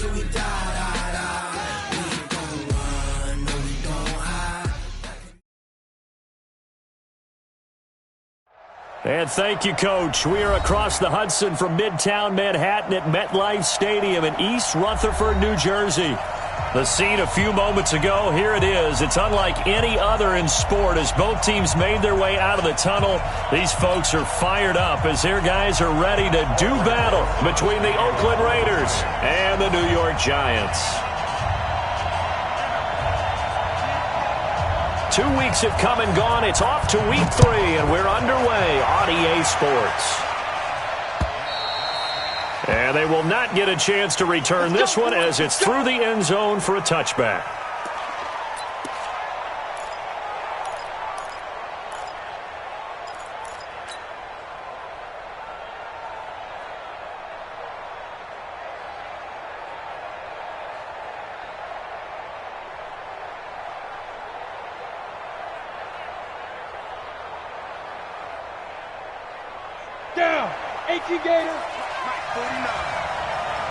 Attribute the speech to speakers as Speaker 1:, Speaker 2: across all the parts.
Speaker 1: till we die, die, die. We ain't gon' run, no, we don't hide.
Speaker 2: And thank you, Coach. We are across the Hudson from Midtown Manhattan at MetLife Stadium in East Rutherford, New Jersey. The scene a few moments ago, here it is. It's unlike any other in sport as both teams made their way out of the tunnel. These folks are fired up as their guys are ready to do battle between the Oakland Raiders and the New York Giants. 2 weeks have come and gone. It's off to week 3, and we're underway on EA Sports. And they will not get a chance to return this one as it's through the end zone for a touchback.
Speaker 3: Down, 18 Gator. 49.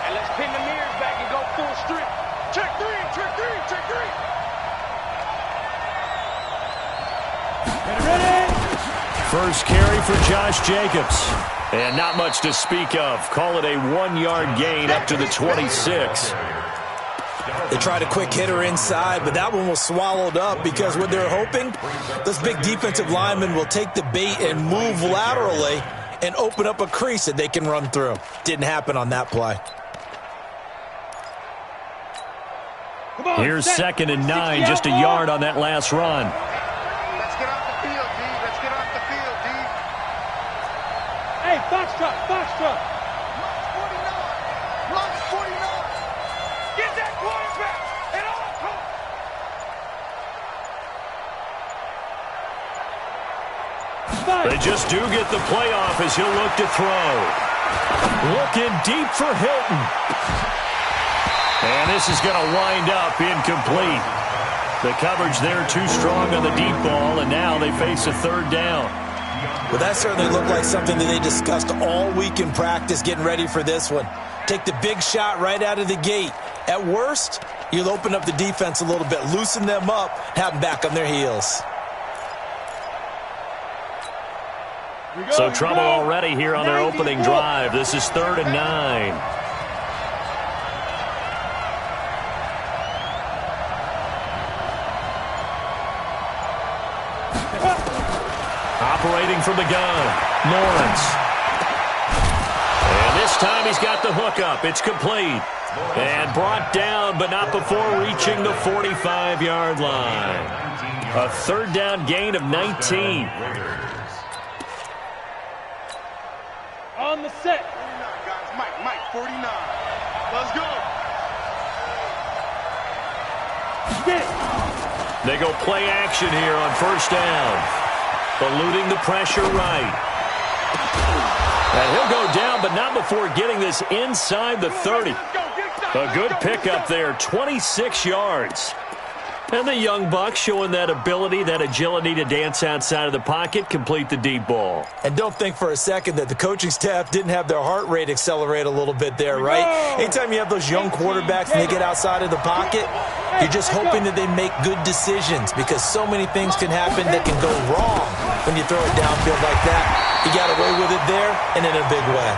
Speaker 3: And let's pin the mirrors back and go full strip. Check three, check three, check three. Ready?
Speaker 2: First carry for Josh Jacobs. And not much to speak of. Call it a 1-yard gain up to the 26.
Speaker 4: They tried a quick hitter inside, but that one was swallowed up because what they're hoping, this big defensive lineman will take the bait and move laterally and open up a crease that they can run through. Didn't happen on that play.
Speaker 2: Here's 2nd and 9, just a yard on that last run.
Speaker 3: Let's get off the field, D. Let's get off the field, D. Hey, Foxtrot, Foxtrot. Lunch 49. Get that quarterback at all costs.
Speaker 2: They just do get the playoff as he'll look to throw. Looking deep for Hilton. And this is going to wind up incomplete. The coverage there too strong on the deep ball, and now they face a 3rd down.
Speaker 4: Well, that certainly looked like something that they discussed all week in practice getting ready for this one. Take the big shot right out of the gate. At worst, you'll open up the defense a little bit, loosen them up, have them back on their heels.
Speaker 2: So trouble already here on their opening drive. This is 3rd and 9. Operating from the gun, Lawrence. And this time he's got the hook up. It's complete. And brought down, but not before reaching the 45-yard line. A 3rd down gain of 19.
Speaker 3: On the set. 49, guys. Mike, 49. Let's go.
Speaker 2: They go play action here on 1st down. Eluding the pressure right. And he'll go down, but not before getting this inside the 30. A good pickup there, 26 yards. And the young buck showing that ability, that agility to dance outside of the pocket, complete the deep ball.
Speaker 4: And don't think for a second that the coaching staff didn't have their heart rate accelerate a little bit there, right? Anytime you have those young quarterbacks and they get outside of the pocket, you're just hoping that they make good decisions because so many things can happen that can go wrong when you throw it downfield like that. You got away with it there and in a big way.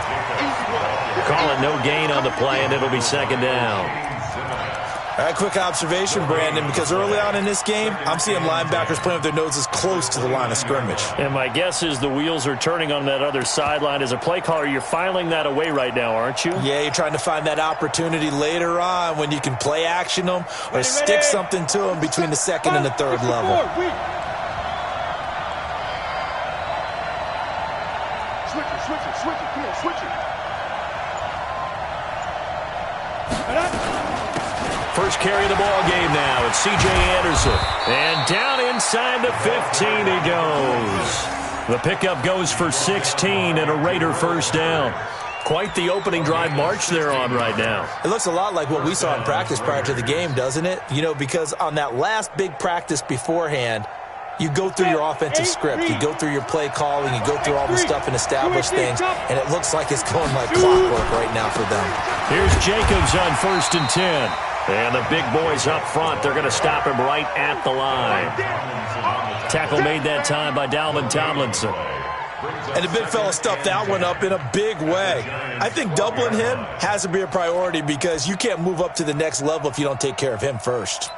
Speaker 2: Call it no gain on the play, and it'll be 2nd down.
Speaker 4: All right, quick observation, Brandon, because early on in this game, I'm seeing linebackers playing with their noses close to the line of scrimmage.
Speaker 2: And my guess is the wheels are turning on that other sideline. As a play caller, you're filing that away right now, aren't you?
Speaker 4: Yeah, you're trying to find that opportunity later on when you can play action them or stick something to them between the 2nd and the 3rd level.
Speaker 3: Switch it. Come on, switch it.
Speaker 2: First carry of the ball game now. It's C.J. Anderson. And down inside the 15 he goes. The pickup goes for 16 and a Raider 1st down. Quite the opening drive march they're on right now.
Speaker 4: It looks a lot like what we saw in practice prior to the game, doesn't it? You know, because on that last big practice beforehand, You go through your offensive script. You go through your play calling. You go through all the stuff and establish things. And it looks like it's going like clockwork right now for them.
Speaker 2: Here's Jacobs on 1st and 10. And the big boys up front, they're going to stop him right at the line. Tackle made that time by Dalvin Tomlinson.
Speaker 4: And the big fella stuffed that one up in a big way. I think doubling him has to be a priority because you can't move up to the next level if you don't take care of him first.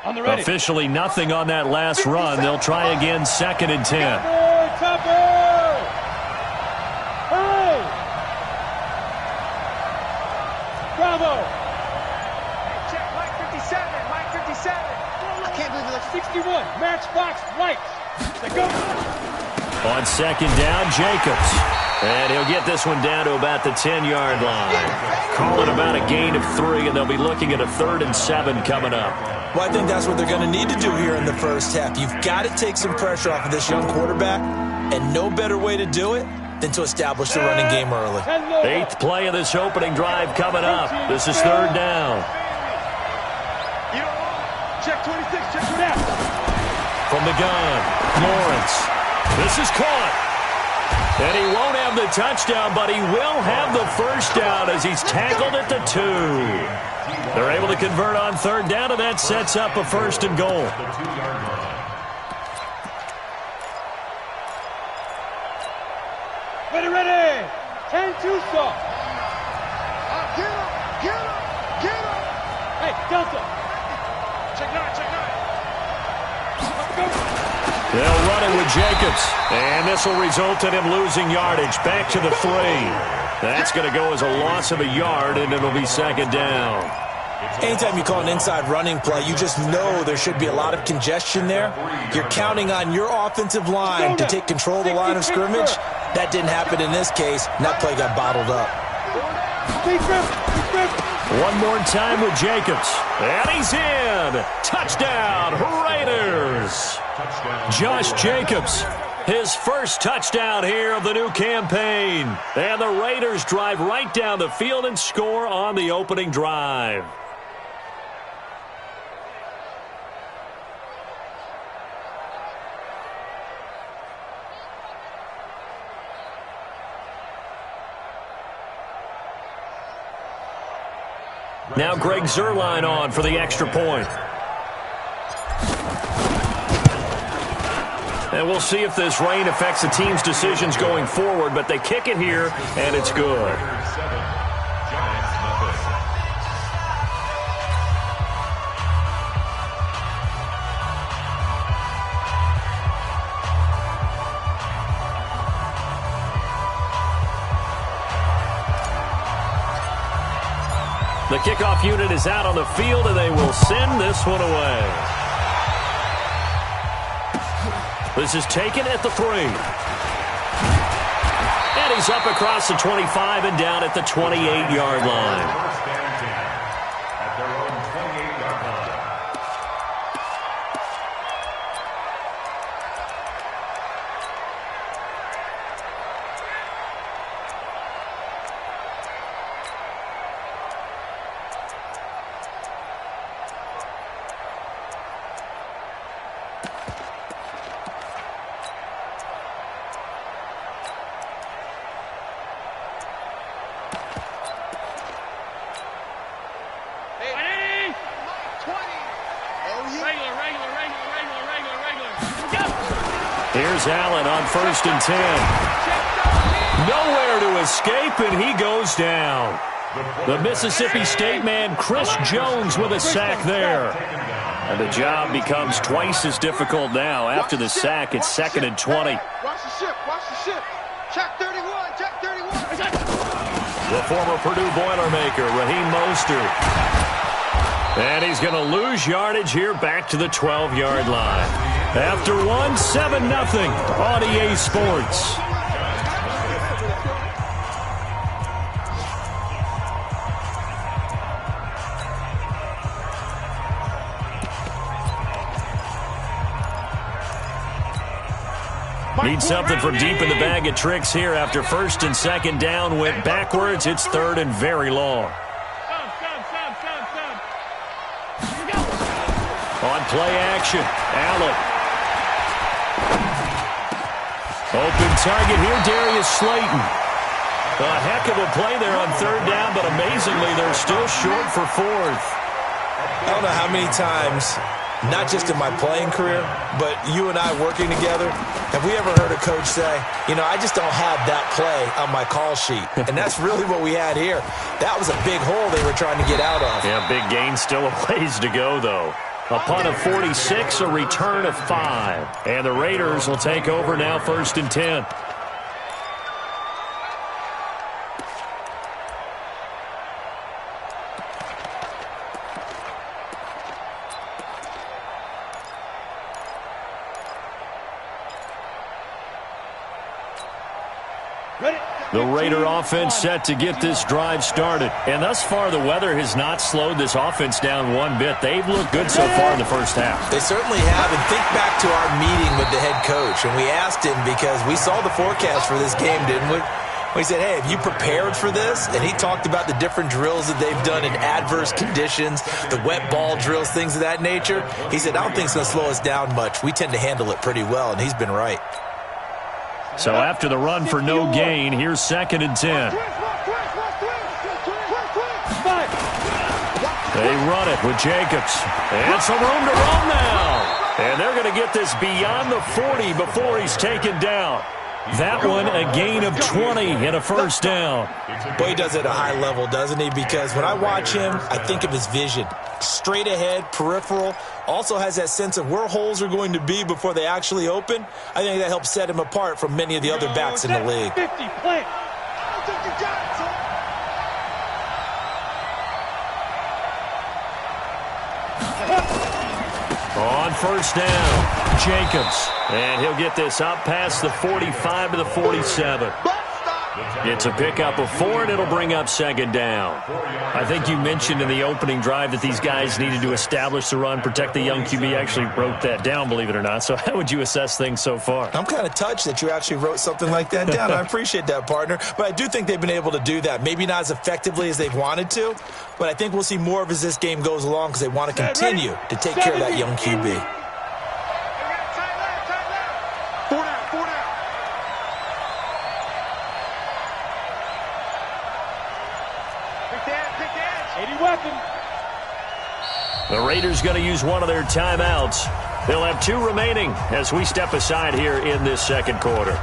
Speaker 2: Officially nothing on that last run. They'll try again 2nd and 10.
Speaker 3: Bravo! Check, Mike 57, Mike 57. I can't believe it looks 61. Matchbox lights. Let's go.
Speaker 2: On 2nd down, Jacobs. And he'll get this one down to about the 10-yard line. Calling about a gain of 3, and they'll be looking at a 3rd and 7 coming up.
Speaker 4: Well, I think that's what they're going to need to do here in the first half. You've got to take some pressure off of this young quarterback, and no better way to do it than to establish the running game early.
Speaker 2: 8th play of this opening drive coming up. This is 3rd down.
Speaker 3: Check 26, check it out.
Speaker 2: From the gun, Lawrence. This is caught. And he won't have the touchdown, but he will have the first down as he's tackled at the 2. They're able to convert on 3rd down, and that sets up a 1st and goal.
Speaker 3: Ready. 10-2 stop. Get him. Hey, Delta. Check 9.
Speaker 2: They'll run it with Jacobs, and this will result in him losing yardage. Back to the 3. That's going to go as a loss of a yard, and it'll be 2nd down.
Speaker 4: Anytime you call an inside running play, you just know there should be a lot of congestion there. You're counting on your offensive line to take control of the line of scrimmage. That didn't happen in this case, and that play got bottled up.
Speaker 2: One more time with Jacobs. And he's in. Touchdown, Raiders. Josh Jacobs, his first touchdown here of the new campaign. And the Raiders drive right down the field and score on the opening drive. Now Greg Zuerlein on for the extra point. And we'll see if this rain affects the team's decisions going forward, but they kick it here, and it's good. The kickoff unit is out on the field, and they will send this one away. This is taken at the 3. And he's up across the 25 and down at the 28-yard line. Here's Allen on 1st and 10. Nowhere to escape, and he goes down. The Mississippi State man, Chris Jones, with a sack there. And the job becomes twice as difficult now. After the sack, it's 2nd and 20.
Speaker 3: Watch the ship. Check 31, check 31.
Speaker 2: The former Purdue Boilermaker, Raheem Mostert. And he's going to lose yardage here back to the 12-yard line. After one, 7-0 on EA Sports. Need something from deep in the bag of tricks here after 1st and 2nd down went backwards. It's 3rd and very long. play action. Allen. Open target here, Darius Slayton. A heck of a play there on third down, but amazingly, they're still short for fourth.
Speaker 4: I don't know how many times, not just in my playing career, but you and I working together, have we ever heard a coach say, you know, I just don't have that play on my call sheet. And that's really what we had here. That was a big hole they were trying to get out of.
Speaker 2: Yeah, big gain, still a ways to go, though. A punt of 46, a return of 5. And the Raiders will take over now, 1st and 10. The Raider offense set to get this drive started. And thus far, the weather has not slowed this offense down one bit. They've looked good so far in the first half.
Speaker 4: They certainly have. And think back to our meeting with the head coach. And we asked him, because we saw the forecast for this game, didn't we? We said, hey, have you prepared for this? And he talked about the different drills that they've done in adverse conditions, the wet ball drills, things of that nature. He said, I don't think it's going to slow us down much. We tend to handle it pretty well, and he's been right.
Speaker 2: So after the run for no gain, here's 2nd and 10. They run it with Jacobs. And some room to run now. And they're going to get this beyond the 40 before he's taken down. That one, a gain of 20 and a first down.
Speaker 4: Boy, he does it at a high level, doesn't he? Because when I watch him, I think of his vision. Straight ahead, peripheral. Also has that sense of where holes are going to be before they actually open. I think that helps set him apart from many of the other backs in the league.
Speaker 3: 50, plant.
Speaker 2: On first down, Jacobs. And he'll get this up past the 45 to the 47. It's a pickup of 4, and it'll bring up 2nd down. I think you mentioned in the opening drive that these guys needed to establish the run, protect the young QB. Actually wrote that down, believe it or not. So how would you assess things so far?
Speaker 4: I'm kind of touched that you actually wrote something like that down. I appreciate that, partner. But I do think they've been able to do that. Maybe not as effectively as they've wanted to, but I think we'll see more of as this game goes along because they want to continue to take care of that young QB.
Speaker 2: The Raiders going to use one of their timeouts. They'll have 2 remaining as we step aside here in this 2nd quarter.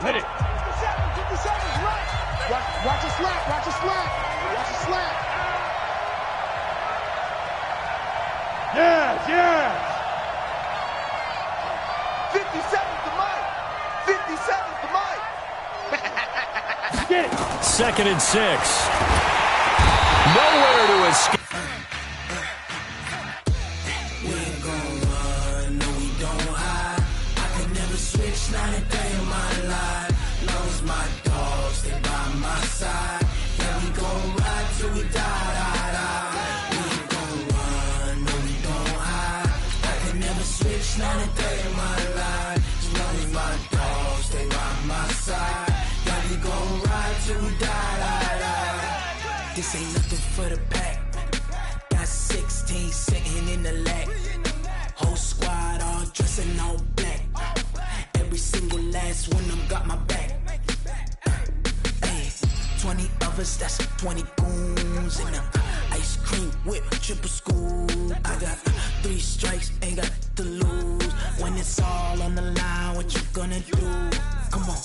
Speaker 3: Hit it. 57's right. Watch it slap. Watch it slap. Watch it slap. Yes, yes. 57's the mic. 57's the mic. Get it.
Speaker 2: 2nd and 6. Nowhere to escape.
Speaker 1: We ain't gon' run, no we don't hide. I could never switch, not a day in my life. Long as my dogs, they by my side. Yeah, we gon' ride till we die. We ain't gon' run, no we don't hide. I could never switch, not a day in my life. As long as my dogs, they by my side. Yeah, we gon' ride till we die. This ain't nothing for the pack. Got 16 sitting in the lag. Whole squad all dressing all black. Every single last one of them got my back. Hey, 20 of us, that's 20 goons in them. Ice cream whip, triple school. I got 3 strikes, ain't got to lose. When it's all on the line, what you gonna do? Come on,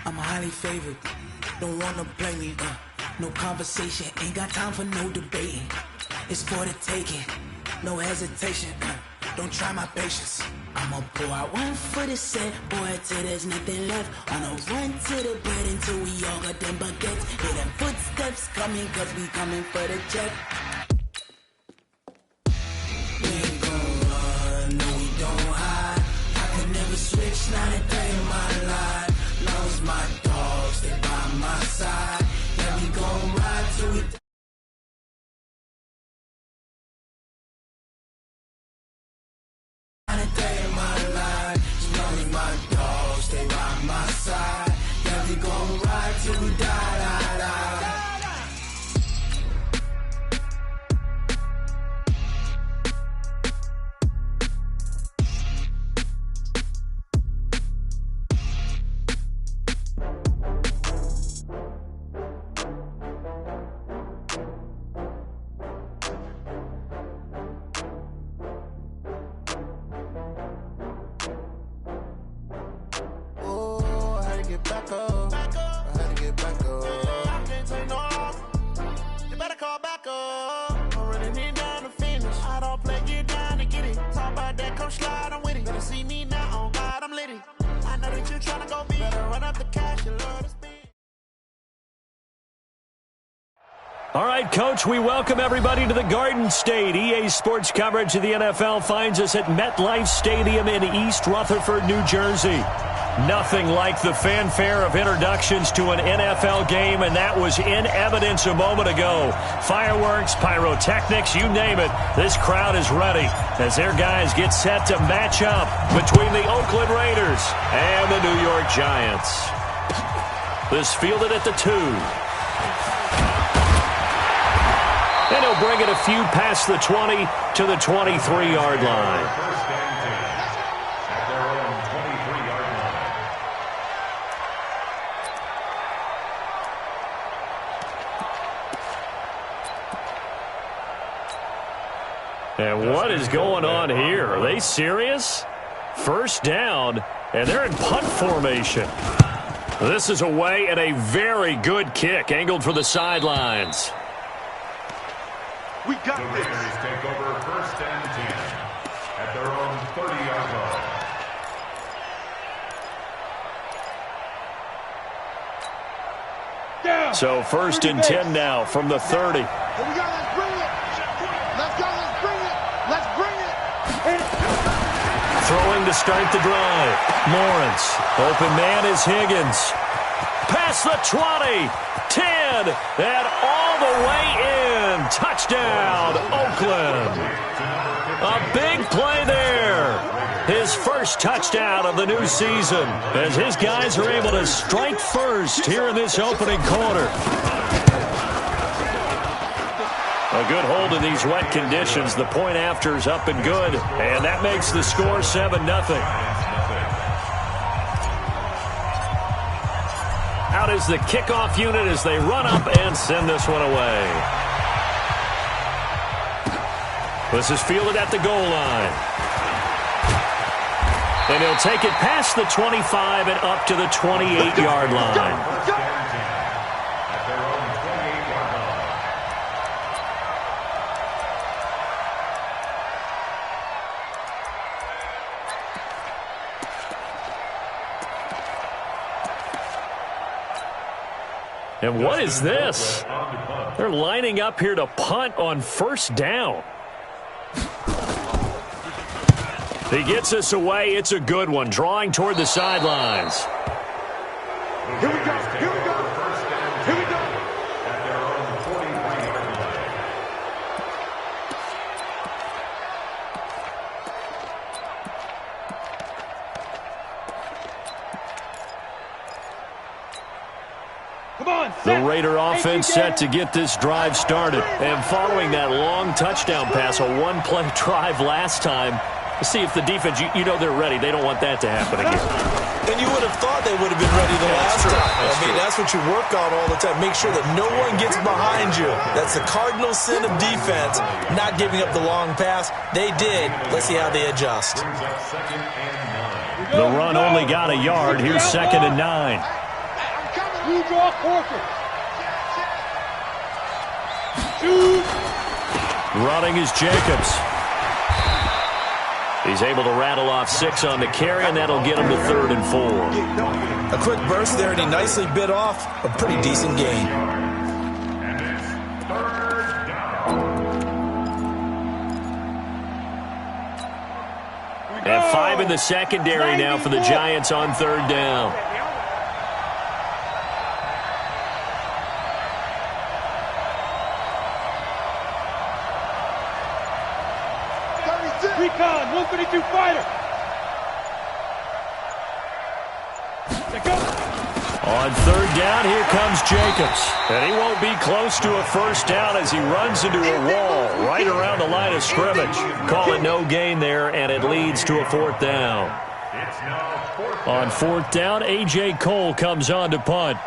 Speaker 1: I'm highly favored. Don't wanna play me, no conversation, ain't got time for no debating. It's for the taking, no hesitation. Don't try my patience. I'ma pull out one for the set, boy, till there's nothing left. On a run to the bread until we all got them baguettes. Hear them footsteps coming, cause we coming for the check. We ain't gon' run, no we don't hide. I could never switch, not a day in my life. Long as my dogs, they by my side. Yeah, we gon' ride till we die. As long as my dogs, they by my side. Yeah, we gon' ride
Speaker 2: All right, Coach, we welcome everybody to the Garden State. EA Sports coverage of the NFL finds us at MetLife Stadium in East Rutherford, New Jersey. Nothing like the fanfare of introductions to an NFL game, and that was in evidence a moment ago. Fireworks, pyrotechnics, you name it. This crowd is ready as their guys get set to match up between the Oakland Raiders and the New York Giants. This fielded at the 2. And he'll bring it a few past the 20 to the 23-yard line.
Speaker 5: First and 10 at their own 23-yard line.
Speaker 2: And what is going on here? Are they serious? First down, and they're in punt formation. This is away and a very good kick, angled for the sidelines.
Speaker 3: We got
Speaker 5: The
Speaker 3: this.
Speaker 5: Raiders take over first and 10 at their own 30-yard line.
Speaker 3: Down.
Speaker 2: So first and 10 now from the 30.
Speaker 3: Here we go. Let's bring it. Let's go. Let's bring it. Let's bring it.
Speaker 2: Throwing to start the drive. Lawrence. Open man is Higgins. Past the 20. 10. And all the way in. Touchdown, Oakland. A big play there. His first touchdown of the new season as his guys are able to strike first here in this opening quarter. A good hold in these wet conditions. The point after is up and good, and that makes the score 7-0. Out is the kickoff unit as they run up and send this one away. This is fielded at the goal line. And he'll take it past the 25 and up to the 28-yard line.
Speaker 5: At their own 28-yard line.
Speaker 2: And what is this? They're lining up here to punt on first down. He gets us away. It's a good one. Drawing toward the sidelines.
Speaker 3: Here we go. Here we go. Here we go.
Speaker 5: At their own 43-yard line.
Speaker 3: Come on.
Speaker 2: The Raider offense set to get this drive started. And following that long touchdown pass, a one-play drive last time, see if the defense, you know they're ready. They don't want that to happen again.
Speaker 4: And you would have thought they would have been ready the last time. That's what you work on all the time. Make sure that no one gets behind you. That's the cardinal sin of defense, not giving up the long pass. They did. Let's see how they adjust.
Speaker 2: The run only got a yard. Here's 2nd and 9.
Speaker 3: You draw corporate. Shoot.
Speaker 2: Running is Jacobs. He's able to rattle off 6 on the carry, and that'll get him to 3rd and 4.
Speaker 4: A quick burst there, and he nicely bit off a pretty decent gain.
Speaker 5: And it's 3rd down.
Speaker 2: And 5 in the secondary now for the Giants on 3rd down.
Speaker 3: Recon, 152 fighter.
Speaker 2: On 3rd down, here comes Jacobs. And he won't be close to a first down as he runs into a wall right around the line of scrimmage. Call it no gain there, and it leads to a 4th down.
Speaker 5: It's now 4th
Speaker 2: On 4th down, A.J. Cole comes on to punt.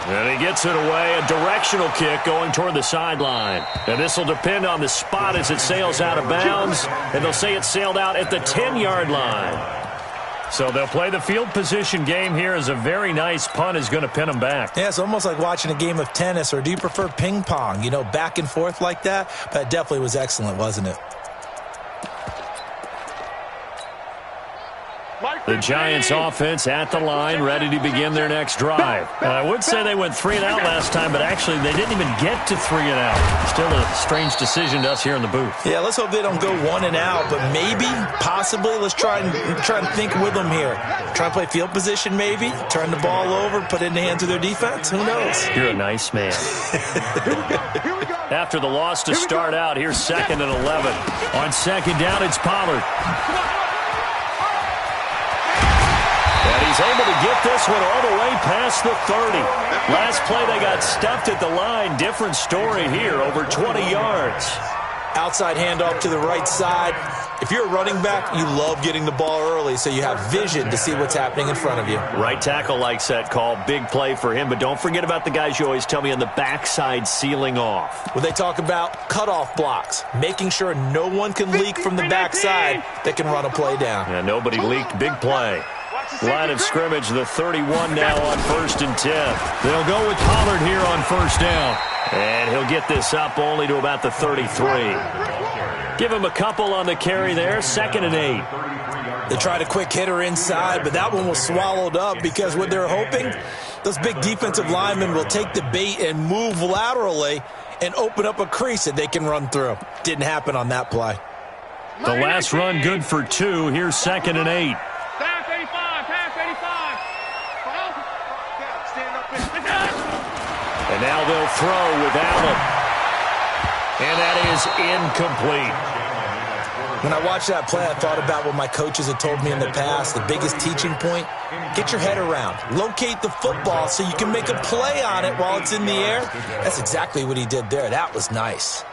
Speaker 2: And he gets it away, a directional kick going toward the sideline. And this will depend on the spot as it sails out of bounds. And they'll say it sailed out at the 10-yard line. So they'll play the field position game here as a very nice punt is going to pin them back.
Speaker 4: Yeah, it's almost like watching a game of tennis, or do you prefer ping pong? You know, back and forth like that? But it definitely was excellent, wasn't it?
Speaker 3: Mike
Speaker 2: The Giants offense at the line, ready to begin their next drive. I would say they went 3 and out last time, but actually they didn't even get to 3 and out. Still a strange decision to us here in the booth.
Speaker 4: Yeah, let's hope they don't go 1 and out, but maybe, possibly, let's try and think with them here. Try and play field position maybe, turn the ball over, put it in the hands of their defense. Who knows?
Speaker 2: You're a nice man. After the loss to start out, here's 2nd and 11. On 2nd down, it's Pollard. And he's able to get this one all the way past the 30. Last play, they got stuffed at the line. Different story here, over 20 yards.
Speaker 4: Outside handoff to the right side. If you're a running back, you love getting the ball early so you have vision to see what's happening in front of you.
Speaker 2: Right tackle likes that call. Big play for him, but don't forget about the guys you always tell me on the backside sealing off.
Speaker 4: When they talk about cutoff blocks, making sure no one can leak from the backside that can run a play down.
Speaker 2: Yeah, nobody leaked. Big play. Line of scrimmage, the 31 now on 1st and 10. They'll go with Pollard here on 1st down. And he'll get this up only to about the 33. Give him a couple on the carry there, 2nd and 8.
Speaker 4: They tried a quick hitter inside, but that one was swallowed up because what they're hoping, those big defensive linemen will take the bait and move laterally and open up a crease that they can run through. Didn't happen on that play.
Speaker 2: The last run good for 2. Here's 2nd and 8. And now they'll throw with Allen. And that is incomplete.
Speaker 4: When I watched that play, I thought about what my coaches had told me in the past. The biggest teaching point, get your head around. Locate the football so you can make a play on it while it's in the air. That's exactly what he did there. That was nice.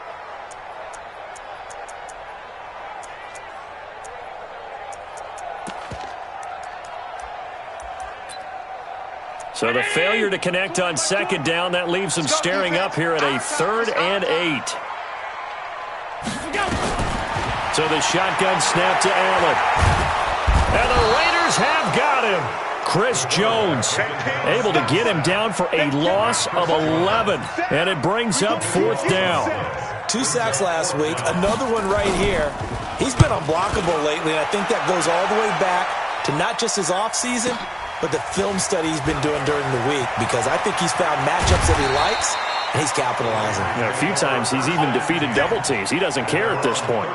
Speaker 2: So the failure to connect on 2nd down, that leaves them staring up here at a 3rd and 8. So the shotgun snap to Allen. And the Raiders have got him. Chris Jones able to get him down for a loss of 11. And it brings up 4th down.
Speaker 4: 2 sacks last week, another one right here. He's been unblockable lately, and I think that goes all the way back to not just his offseason, but the film study he's been doing during the week, because I think he's found matchups that he likes, and he's capitalizing.
Speaker 2: You know, a few times he's even defeated double teams. He doesn't care at this point.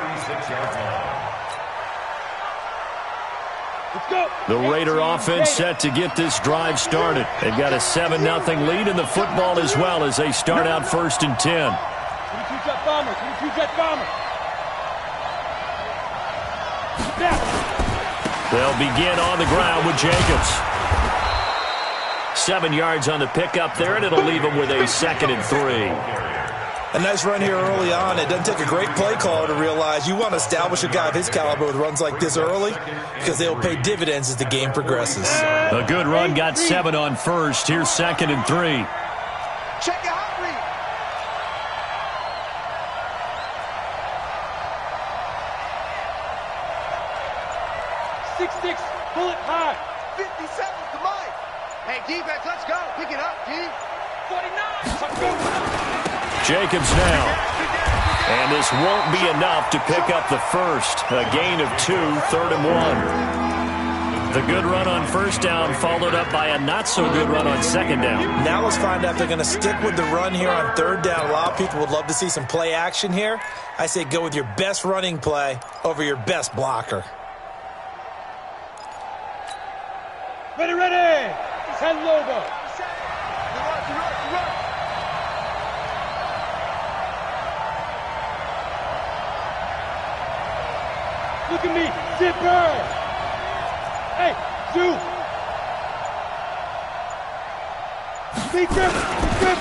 Speaker 2: The Raider offense set to get this drive started. They've got a 7-0 lead in the football as well as they start out 1st and 10. They'll begin on the ground with Jacobs. 7 yards on the pickup there, and it'll leave them with a 2nd and 3.
Speaker 4: A nice run here early on. It doesn't take a great play caller to realize you want to establish a guy of his caliber with runs like this early, because they'll pay dividends as the game progresses.
Speaker 2: A good run, got 7 on 1st. Here's 2nd and 3.
Speaker 3: Check your hot read. 6'6", pull it high. 57 to mine. Hey, defense, let's go. Pick it up, D. 49. Let's go.
Speaker 2: Jacobs now. And this won't be enough to pick up the first. A gain of 2, 3rd and 1. The good run on 1st down followed up by a not-so-good run on 2nd down.
Speaker 4: Now let's find out if they're going to stick with the run here on 3rd down. A lot of people would love to see some play action here. I say go with your best running play over your best blocker.
Speaker 3: Ready, ready. Send Lobo. Look at me, zipper. Hey, Zoo.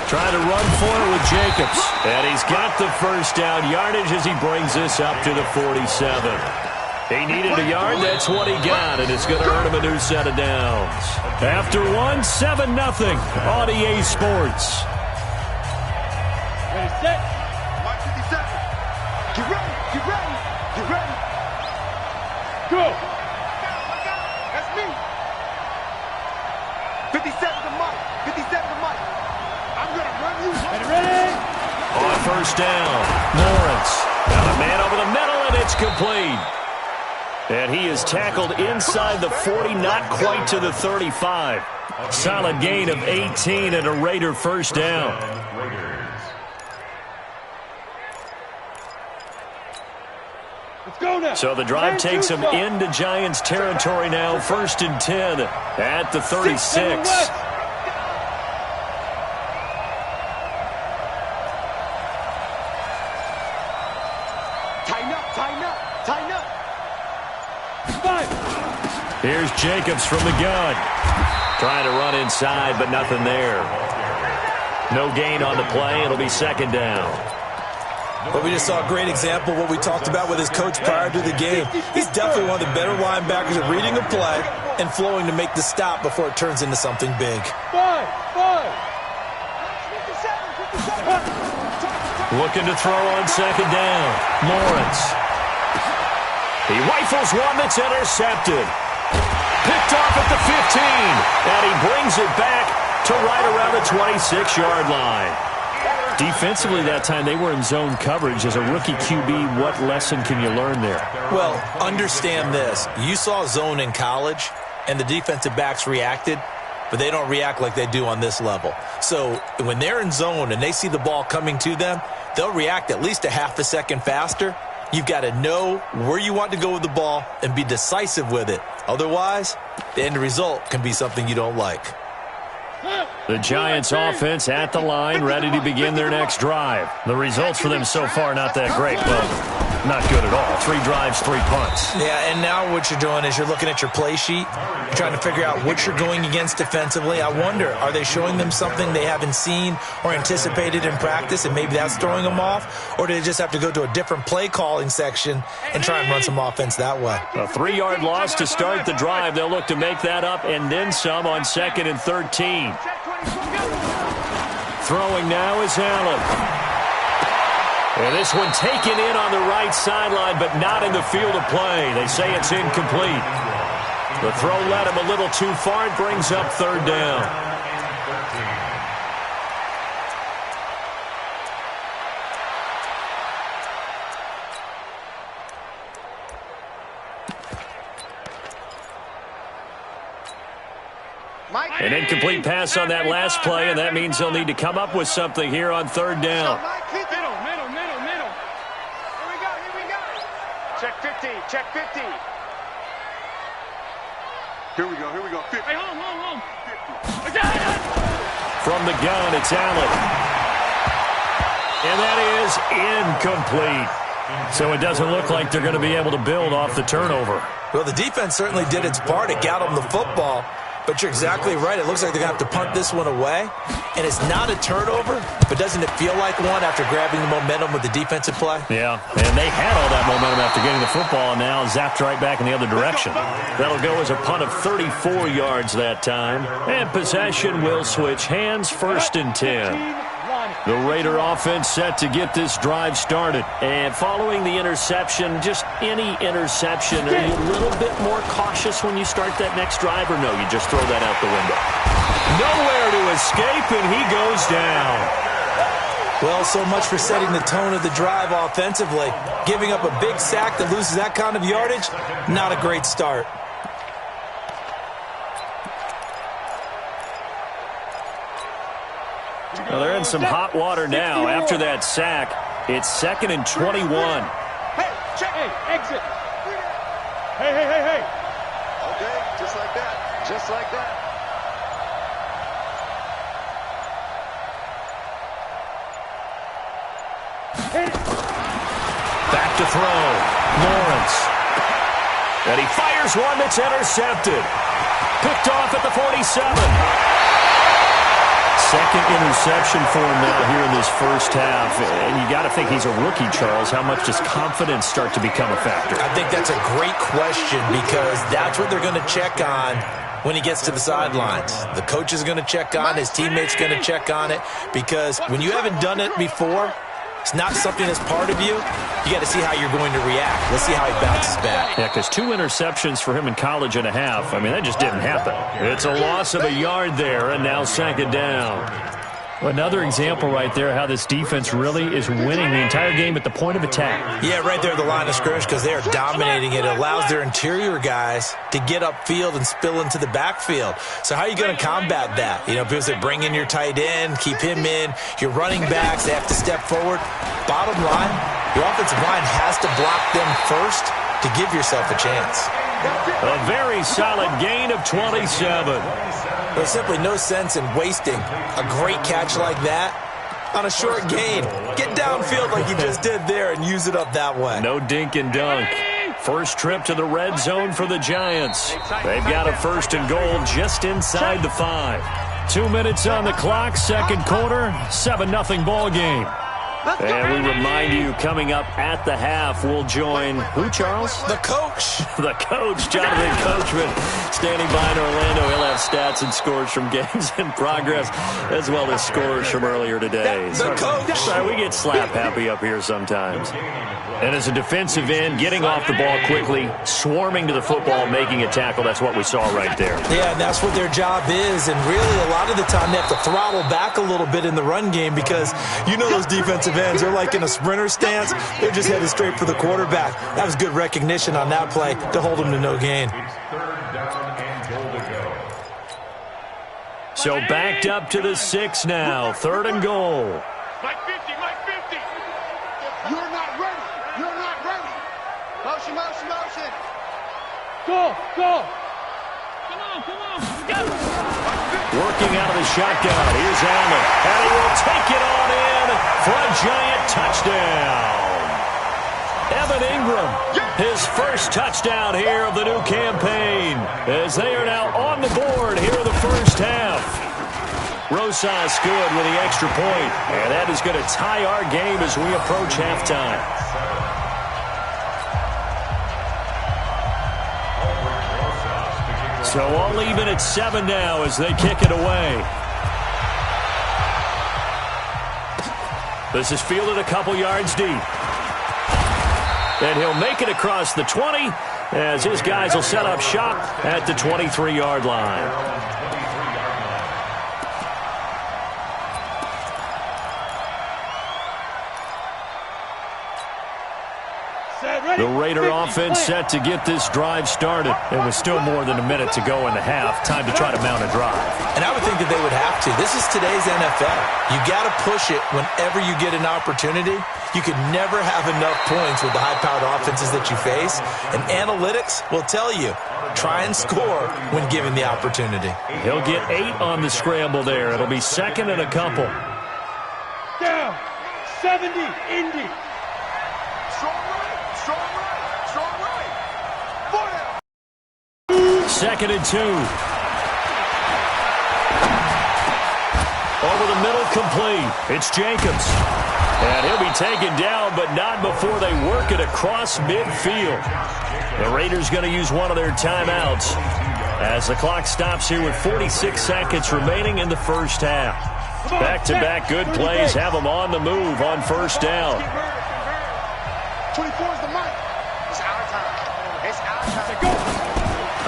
Speaker 2: Trying to run for it with Jacobs. And he's got the 1st down yardage as he brings this up to the 47. He needed a yard, that's what he got, and it's going to earn him a new set of downs. After one, 7-0 on EA Sports.
Speaker 3: Ready, set. Mark 57. Get ready, get ready, get ready. Go. That's me. 57 to Mike, 57 to Mike. I'm going to run you. Ready, ready.
Speaker 2: On 1st down, Lawrence. Got a man over the middle, and it's complete. And he is tackled inside the 40, not quite to the 35. Solid gain of 18 and a Raider first down.
Speaker 3: Let's go now.
Speaker 2: So the drive takes him into Giants territory now. 1st and 10 at the 36.
Speaker 3: Tighten up.
Speaker 2: Here's Jacobs from the gun. Trying to run inside, but nothing there. No gain on the play. It'll be 2nd down.
Speaker 4: But we just saw a great example of what we talked about with his coach prior to the game. He's definitely one of the better linebackers at reading a play and flowing to make the stop before it turns into something big.
Speaker 2: Looking to throw on 2nd down. Lawrence. He rifles one that's intercepted. Picked off at the 15. And he brings it back to right around the 26-yard line. Defensively that time, they were in zone coverage. As a rookie QB, what lesson can you learn there?
Speaker 4: Well, understand this. You saw zone in college, and the defensive backs reacted, but they don't react like they do on this level. So when they're in zone and they see the ball coming to them, they'll react at least a half a second faster. You've got to know where you want to go with the ball and be decisive with it. Otherwise, the end result can be something you don't like.
Speaker 2: The Giants offense at the line, ready to begin their next drive. The results for them so far not that great. Well, not good at all. 3 drives, 3 punts.
Speaker 4: Yeah, and now what you're doing is you're looking at your play sheet. You're trying to figure out what you're going against defensively. I wonder, are they showing them something they haven't seen or anticipated in practice, and maybe that's throwing them off? Or do they just have to go to a different play calling section and try and run some offense that way?
Speaker 2: A 3-yard loss to start the drive. They'll look to make that up and then some on 2nd and 13. Throwing now is Allen. And this one taken in on the right sideline, but not in the field of play. They say it's incomplete. The throw led him a little too far. It brings up 3rd down. An incomplete pass on that last play, and that means they'll need to come up with something here on 3rd down.
Speaker 3: Middle. Here we go. Check 50.
Speaker 6: Here we go. 50.
Speaker 3: Hey, home. 50.
Speaker 2: From the gun, it's Allen. And that is incomplete. So it doesn't look like they're going to be able to build off the turnover.
Speaker 4: Well, the defense certainly did its part. It got them the football. But you're exactly right. It looks like they're going to have to punt this one away. And it's not a turnover, but doesn't it feel like one after grabbing the momentum with the defensive play?
Speaker 2: Yeah, and they had all that momentum after getting the football and now zapped right back in the other direction. That'll go as a punt of 34 yards that time. And possession will switch hands, 1st and 10. The Raider offense set to get this drive started. And following the interception, just any interception, are you a little bit more cautious when you start that next drive, or no, you just throw that out the window? Nowhere to escape, and he goes down.
Speaker 4: Well, so much for setting the tone of the drive offensively. Giving up a big sack that loses that kind of yardage, not a great start.
Speaker 2: Well, they're in some hot water now. After that sack, it's 2nd and 21.
Speaker 3: Hey, check. Hey, exit. Hey.
Speaker 6: Okay, just like that.
Speaker 2: Back to throw. Lawrence. And he fires one that's intercepted. Picked off at the 47. Second interception for him now here in this first half. And you got to think he's a rookie, Charles. How much does confidence start to become a factor?
Speaker 4: I think that's a great question because that's what they're going to check on when he gets to the sidelines. The coach is going to check on, his teammates going to check on it, because when you haven't done it before, it's not something that's part of you. You got to see how you're going to react. Let's see how he bounces back.
Speaker 2: Yeah, because 2 interceptions for him in college and a half. I mean, that just didn't happen. It's a loss of a yard there, and now 2nd down. Another example right there how this defense really is winning the entire game at the point of attack.
Speaker 4: Yeah, right there at the line of scrimmage because they are dominating it. It allows their interior guys to get upfield and spill into the backfield. So how are you going to combat that? You know, people say bring in your tight end, keep him in. Your running backs, they have to step forward. Bottom line, your offensive line has to block them first to give yourself a chance.
Speaker 2: A very solid gain of 27.
Speaker 4: There's simply no sense in wasting a great catch like that on a short gain. Get downfield like you just did there and use it up that way.
Speaker 2: No dink and dunk. First trip to the red zone for the Giants. They've got a 1st and goal just inside the 5. 2 minutes on the clock, second quarter, 7-0 ball game. And we remind you, coming up at the half, we'll join who, Charles?
Speaker 4: The coach.
Speaker 2: The coach, Jonathan Coachman, standing by in Orlando. He'll have stats and scores from games in progress, as well as scores from earlier today.
Speaker 4: The coach.
Speaker 2: Sorry, we get slap happy up here sometimes. And as a defensive end, getting off the ball quickly, swarming to the football, making a tackle, that's what we saw right there.
Speaker 4: Yeah, and that's what their job is. And really, a lot of the time, they have to throttle back a little bit in the run game because you know those defensive ends, they're like in a sprinter stance. They're just headed straight for the quarterback. That was good recognition on that play to hold them to no gain.
Speaker 2: So backed up to the 6 now, 3rd and goal.
Speaker 3: Mike 50, Mike 50. You're not ready. You're not ready. Motion, motion, motion. Go, go. Come on, come on. Go.
Speaker 2: Working out of the shotgun. Here's Allen. And he will take it on in for a Giant touchdown. Evan Ingram, his first touchdown here of the new campaign, as they are now on the board here in the first half. Rosas good with the extra point, and that is going to tie our game as we approach halftime. So all even at 7 now as they kick it away. This is fielded a couple yards deep. And he'll make it across the 20 as his guys will set up shop at the 23-yard line. The Raider offense set to get this drive started. And with still more than a minute to go in the half, time to try to mount a drive.
Speaker 4: And I would think that they would have to. This is today's NFL. You got to push it whenever you get an opportunity. You could never have enough points with the high-powered offenses that you face. And analytics will tell you, try and score when given the opportunity.
Speaker 2: He'll get 8 on the scramble there. It'll be 2nd and a couple.
Speaker 3: Down. 70, Indy.
Speaker 2: Second and 2. Over the middle, complete. It's Jacobs. And he'll be taken down, but not before they work it across midfield. The Raiders going to use one of their timeouts as the clock stops here with 46 seconds remaining in the first half. Back-to-back good plays have them on the move on first down.
Speaker 3: 24 is the mic. It's our time. It's our time. Go.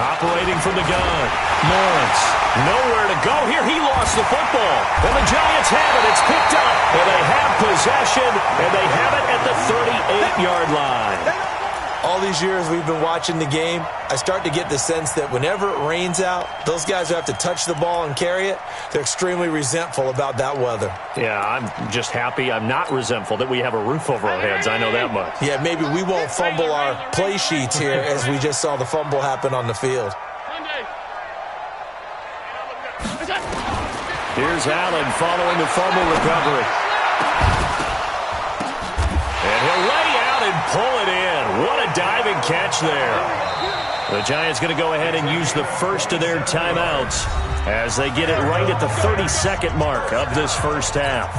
Speaker 2: Operating from the gun. Lawrence. Nowhere to go here. He lost the football. And the Giants have it. It's picked up. And they have possession. And they have it at the 38-yard line.
Speaker 4: All these years we've been watching the game, I start to get the sense that whenever it rains out, those guys who have to touch the ball and carry it, they're extremely resentful about that weather.
Speaker 2: Yeah, I'm just happy I'm not resentful that we have a roof over our heads. I know that much.
Speaker 4: Yeah, maybe we won't fumble our play sheets here as we just saw the fumble happen on the field.
Speaker 2: Here's Allen following the fumble recovery. And he'll lay out and pull it in. What a diving catch there. The Giants going to go ahead and use the first of their timeouts as they get it right at the 32nd mark of this first half.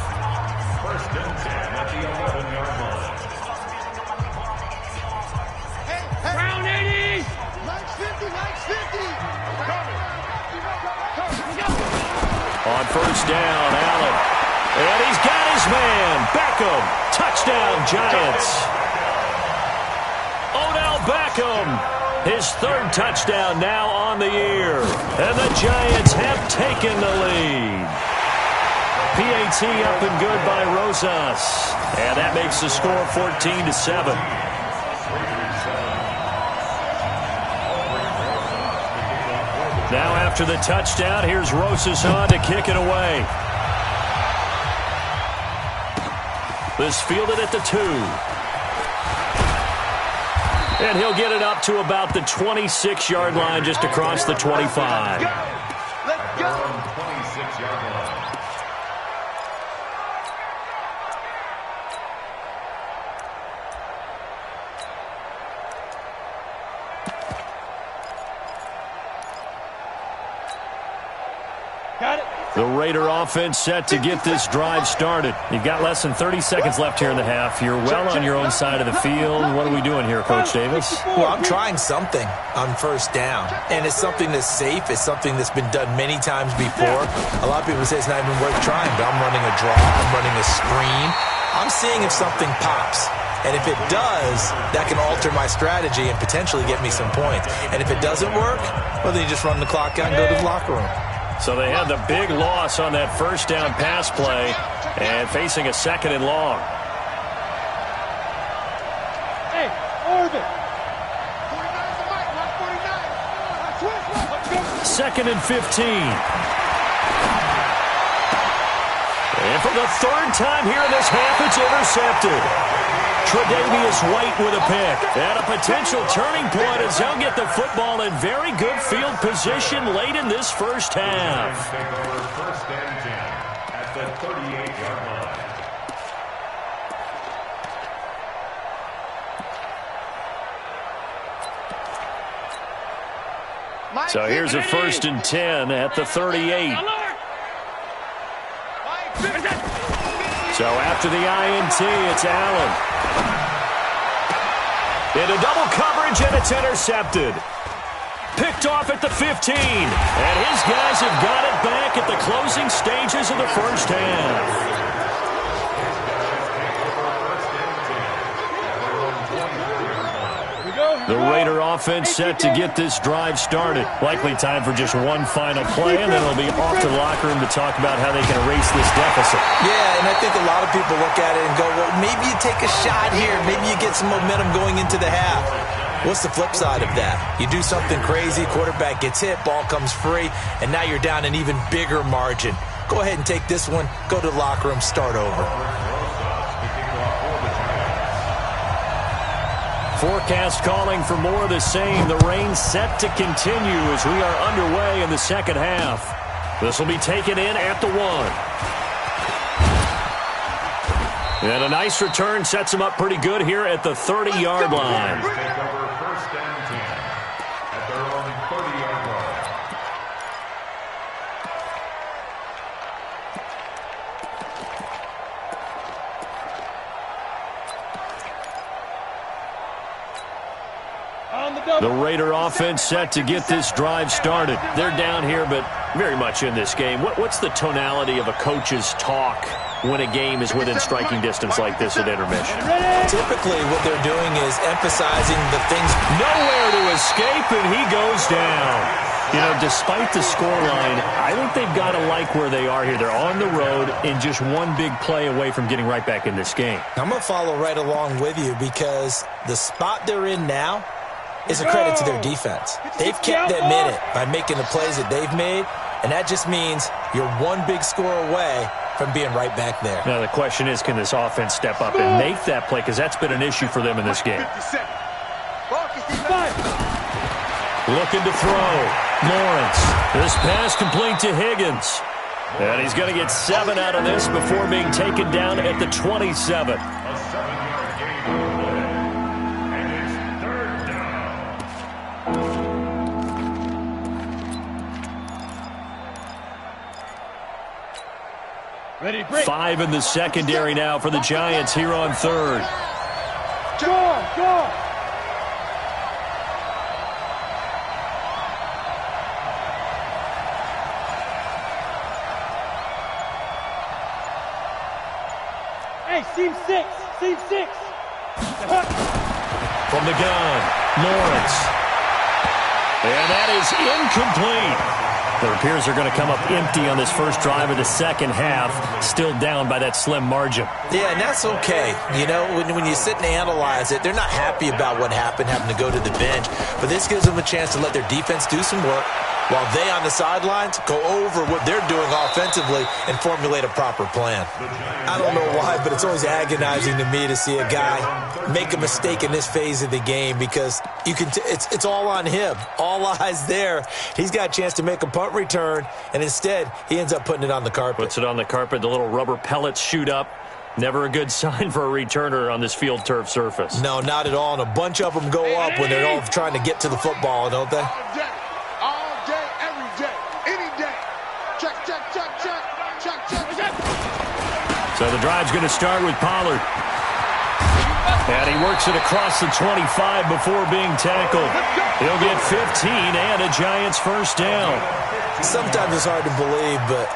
Speaker 5: First and 10 at the 11-yard line.
Speaker 3: Round 80. Mike's 50, Mike's 50.
Speaker 2: On first down, Allen. And he's got his man. Beckham. Touchdown, Giants. Odell Beckham. His 3rd touchdown now on the year. And the Giants have taken the lead. INT up and good by Rosas. And that makes the score 14-7. Now after the touchdown, here's Rosas on to kick it away. This fielded at the 2. And he'll get it up to about the 26-yard line, just across the 25.
Speaker 3: Let's go.
Speaker 5: 26-yard line.
Speaker 3: Got it.
Speaker 2: The Raider offense set to get this drive started. You've got less than 30 seconds left here in the half. You're well on your own side of the field. What are we doing here, Coach Davis?
Speaker 4: Well, I'm trying something on first down, and it's something that's safe. It's something that's been done many times before. A lot of people say it's not even worth trying, but I'm running a draw. I'm running a screen. I'm seeing if something pops. And if it does, that can alter my strategy and potentially get me some points. And if it doesn't work, well, then you just run the clock out and go to the locker room.
Speaker 2: So they had the big loss on that first down pass play and facing a 2nd and long.
Speaker 3: Hey, Orbit.
Speaker 2: 2nd and 15. And for the 3rd time here in this half, it's intercepted. Tre'Davious White with a pick. And a potential turning point as he'll get the football in very good field position late in this first half.
Speaker 5: Take over 1st and 10 at the 38-yard line.
Speaker 2: So here's a 1st and 10 at the 38. So after the INT, it's Allen. Into double coverage, and it's intercepted. Picked off at the 15. And his guys have got it back at the closing stages of the first half. The Raider offense set to get this drive started. Likely time for just one final play, and then it'll be off to the locker room to talk about how they can erase this deficit.
Speaker 4: Yeah, and I think a lot of people look at it and go, well, maybe you take a shot here. Maybe you get some momentum going into the half. What's the flip side of that? You do something crazy, quarterback gets hit, ball comes free, and now you're down an even bigger margin. Go ahead and take this one, go to the locker room, start over.
Speaker 2: Forecast calling for more of the same. The rain set to continue as we are underway in the second half. This will be taken in at the 1. And a nice return sets him up pretty good here at the 30-yard line.
Speaker 5: Take over 1st and 10 at their own 30-yard line.
Speaker 2: The Raider offense set to get this drive started. They're down here, but very much in this game. What's the tonality of a coach's talk when a game is within striking distance like this at intermission?
Speaker 4: Typically, what they're doing is emphasizing the things.
Speaker 2: Nowhere to escape, and he goes down. You know, despite the scoreline, I think they've got to like where they are here. They're on the road and just one big play away from getting right back in this game.
Speaker 4: I'm going to follow right along with you because the spot they're in now is a credit to their defense. They've kept them in it by making the plays that they've made, and that just means you're one big score away from being right back there.
Speaker 2: Now, the question is, can this offense step up and make that play? Because that's been an issue for them in this game. Looking to throw. Lawrence. This pass complete to Higgins. And he's going to get 7 out of this before being taken down at the 27.
Speaker 5: A 7-yard gain on the play. And it's 3rd down.
Speaker 3: Ready, break.
Speaker 2: 5 in the secondary now for the Giants here on 3rd.
Speaker 3: Go. Hey, seam 6.
Speaker 2: From the gun, Lawrence. And that is incomplete. It appears they're going to come up empty on this first drive of the second half, still down by that slim margin.
Speaker 4: Yeah, and that's okay. You know, when you sit and analyze it, they're not happy about what happened, having to go to the bench. But this gives them a chance to let their defense do some work while they on the sidelines go over what they're doing offensively and formulate a proper plan. I don't know why, but it's always agonizing to me to see a guy make a mistake in this phase of the game because you can it's all on him. All eyes there. He's got a chance to make a punt return, and instead he ends up putting it on the carpet.
Speaker 2: Puts it on the carpet. The little rubber pellets shoot up. Never a good sign for a returner on this field turf surface.
Speaker 4: No, not at all. And a bunch of them go up when they're all trying to get to the football, don't they?
Speaker 3: All day, every day, any day. Check, check, check, check, check, check, check.
Speaker 2: So the drive's going to start with Pollard. And he works it across the 25 before being tackled. He'll get 15 and a Giants first down.
Speaker 4: Sometimes it's hard to believe, but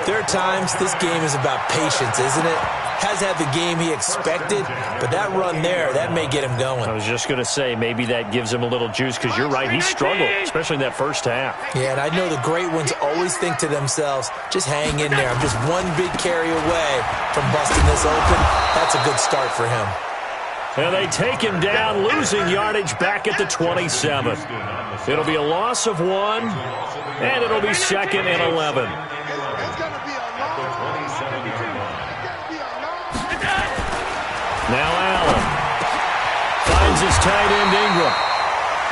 Speaker 4: there are times this game is about patience, isn't it? Has had the game he expected, but that run there, that may get him going.
Speaker 2: I was just going to say, maybe that gives him a little juice, because you're right, he struggled, especially in that first half.
Speaker 4: Yeah, and I know the great ones always think to themselves, just hang in there. I'm just one big carry away from busting this open. That's a good start for him.
Speaker 2: And they take him down, losing yardage back at the 27. It'll be a loss of 1, and it'll be 2nd and 11. Now Allen finds his tight end Ingram.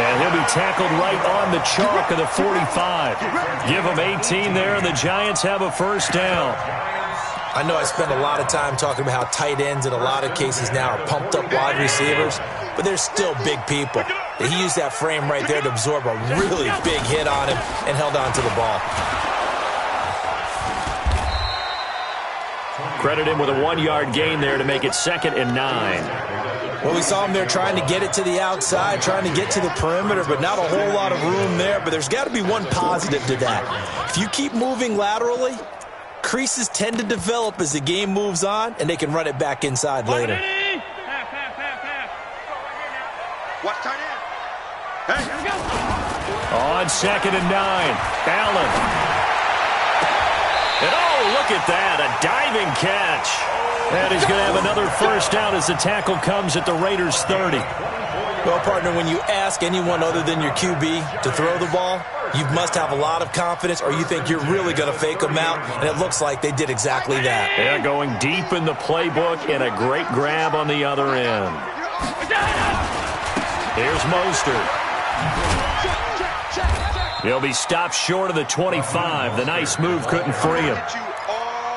Speaker 2: And he'll be tackled right on the chalk of the 45. Give him 18 there, and the Giants have a first down.
Speaker 4: I know I spend a lot of time talking about how tight ends in a lot of cases now are pumped up wide receivers, but they're still big people. He used that frame right there to absorb a really big hit on him and held on to the ball.
Speaker 2: Credit him with a 1-yard gain there to make it 2nd and 9.
Speaker 4: Well, we saw him there trying to get it to the outside, trying to get to the perimeter, but not a whole lot of room there. But there's got to be one positive to that. If you keep moving laterally, creases tend to develop as the game moves on, and they can run it back inside later.
Speaker 6: Watch tight end. Hey, here we go.
Speaker 2: On 2nd and 9, Allen. And oh, look at that, a diving catch. And he's going to have another first down as the tackle comes at the Raiders' 30.
Speaker 4: Well, partner, when you ask anyone other than your QB to throw the ball, you must have a lot of confidence, or you think you're really going to fake them out, and it looks like they did exactly that.
Speaker 2: They're going deep in the playbook, and a great grab on the other end. Here's Mostert. He'll be stopped short of the 25. The nice move couldn't free him.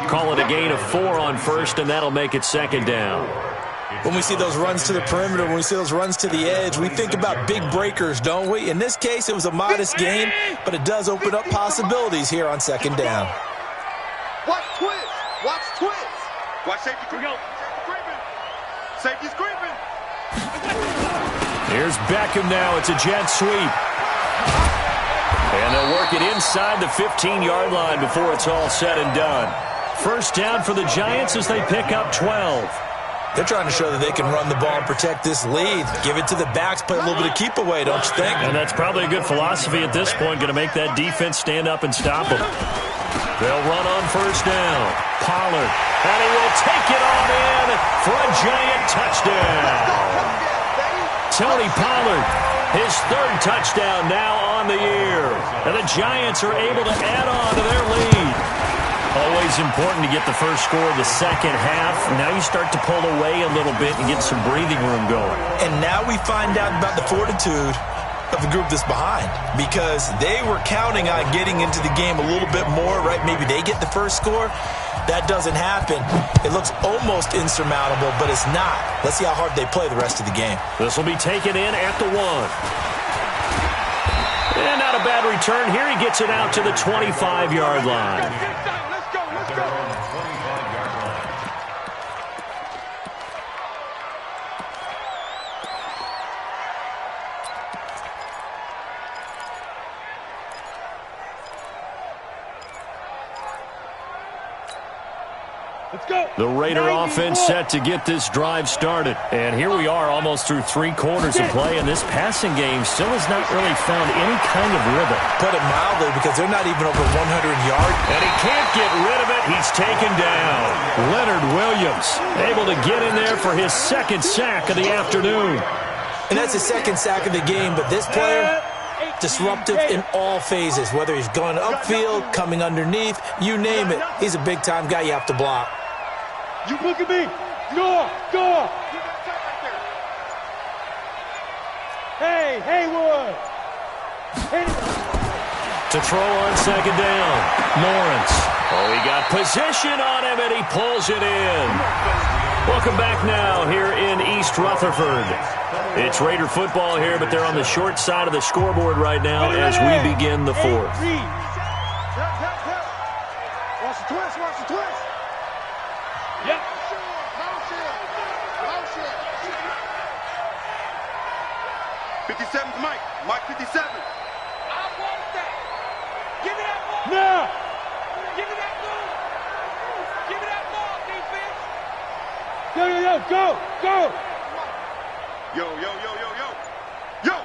Speaker 2: Call it a gain of 4 on first, and that'll make it 2nd down.
Speaker 4: When we see those runs to the perimeter, when we see those runs to the edge, we think about big breakers, don't we? In this case, it was a modest gain, but it does open up possibilities here on 2nd down.
Speaker 3: Watch twist. Watch twist.
Speaker 6: Watch safety creeping. Safety's creeping.
Speaker 2: Here's Beckham now. It's a jet sweep. And they'll work it inside the 15-yard line before it's all said and done. First down for the Giants as they pick up 12.
Speaker 4: They're trying to show that they can run the ball and protect this lead. Give it to the backs, play a little bit of keep away, don't you think?
Speaker 2: And that's probably a good philosophy at this point, going to make that defense stand up and stop them. They'll run on first down. Pollard, and he will take it on in for a Giant touchdown. Tony Pollard, his 3rd touchdown now on the year. And the Giants are able to add on to their lead. Always important to get the first score of the second half. Now you start to pull away a little bit and get some breathing room going.
Speaker 4: And now we find out about the fortitude of the group that's behind, because they were counting on getting into the game a little bit more, right? Maybe they get the first score. That doesn't happen. It looks almost insurmountable, but it's not. Let's see how hard they play the rest of the game.
Speaker 2: This will be taken in at the 1. And not a bad return. Here he gets it out to the 25-yard line.
Speaker 3: Let's go. Let's go.
Speaker 2: The Raider offense set to get this drive started. And here we are almost through 3 quarters of play, and this passing game still has not really found any kind of rhythm.
Speaker 4: Put it mildly, because they're not even over 100 yards.
Speaker 2: And he can't get rid of it. He's taken down. Leonard Williams able to get in there for his 2nd sack of the afternoon.
Speaker 4: And that's his 2nd sack of the game, but this player, disruptive in all phases, whether he's going upfield, coming underneath, you name it. He's a big-time guy you have to block.
Speaker 3: You look at me. Go. Hey, Haywood.
Speaker 2: To throw on 2nd down, Lawrence. Oh, he got position on him, and he pulls it in. Welcome back now here in East Rutherford. It's Raider football here, but they're on the short side of the scoreboard right now as we begin the 4th.
Speaker 3: Watch the twist. Yep.
Speaker 6: 57's Mike. Mike 57.
Speaker 3: I want that. Give me that ball. No. Give me that ball. Give me that ball, defense. Go.
Speaker 6: Yo.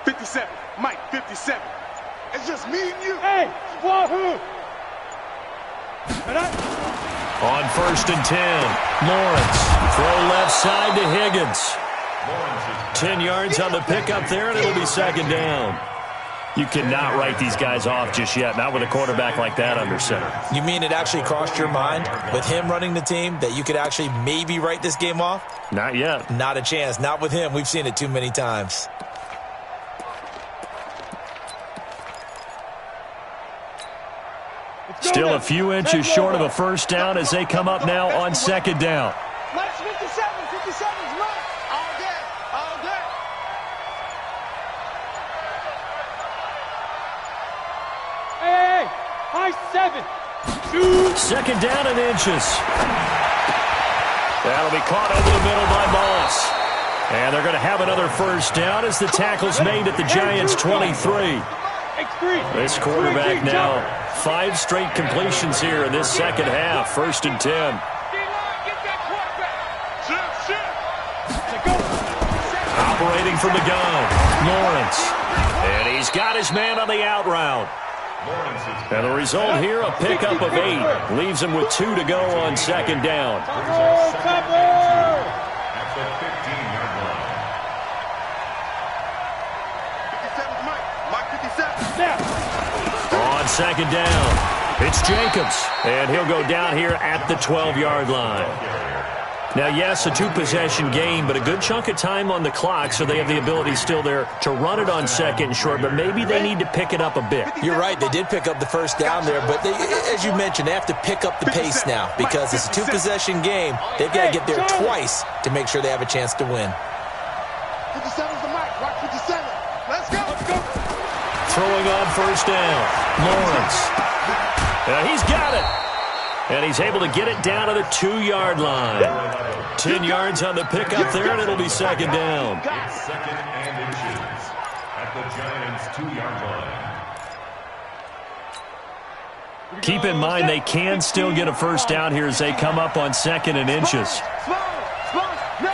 Speaker 6: 57. Mike 57. It's just me and you.
Speaker 3: Hey, Wahoo.
Speaker 2: On 1st and 10, Lawrence. Throw left side to Higgins. 10 yards on the pickup there, and it'll be 2nd down. You cannot write these guys off just yet, not with a quarterback like that under center.
Speaker 4: You mean it actually crossed your mind with him running the team that you could actually maybe write this game off?
Speaker 2: Not yet.
Speaker 4: Not a chance. Not with him. We've seen it too many times.
Speaker 2: Still a few inches short of a 1st down as they come up now on 2nd down.
Speaker 3: Mike's 57's Mike. All day. Hey, high 7.
Speaker 2: 2nd down and inches. That'll be caught over the middle by Moss. And they're going to have another 1st down as the tackle's made at the Giants' 23. This quarterback now, 5 straight completions here in this 2nd half. 1st and 10. Operating from the gun, Lawrence. And he's got his man on the out route. And the result here, a pickup of 8. Leaves him with 2 to go on 2nd down.
Speaker 5: At the 15-yard line.
Speaker 6: 57's Mike 57.
Speaker 2: On 2nd down, it's Jacobs. And he'll go down here at the 12-yard line. Now, yes, a 2-possession game, but a good chunk of time on the clock, so they have the ability still there to run it on 2nd and short, but maybe they need to pick it up a bit.
Speaker 4: You're right. They did pick up the 1st down there, but they, as you mentioned, they have to pick up the pace now because it's a 2-possession game. They've got to get there twice to make sure they have a chance to win.
Speaker 3: 57's the Mike. Rock 57. Let's go.
Speaker 2: Throwing on 1st down, Lawrence. He's got it. And he's able to get it down to the 2-yard line. 10 yards on the pickup there, and it'll be 2nd down.
Speaker 5: 2nd and inches at the Giants' 2-yard line.
Speaker 2: Keep in mind they can still get a 1st down here as they come up on 2nd and inches.
Speaker 3: Small. No.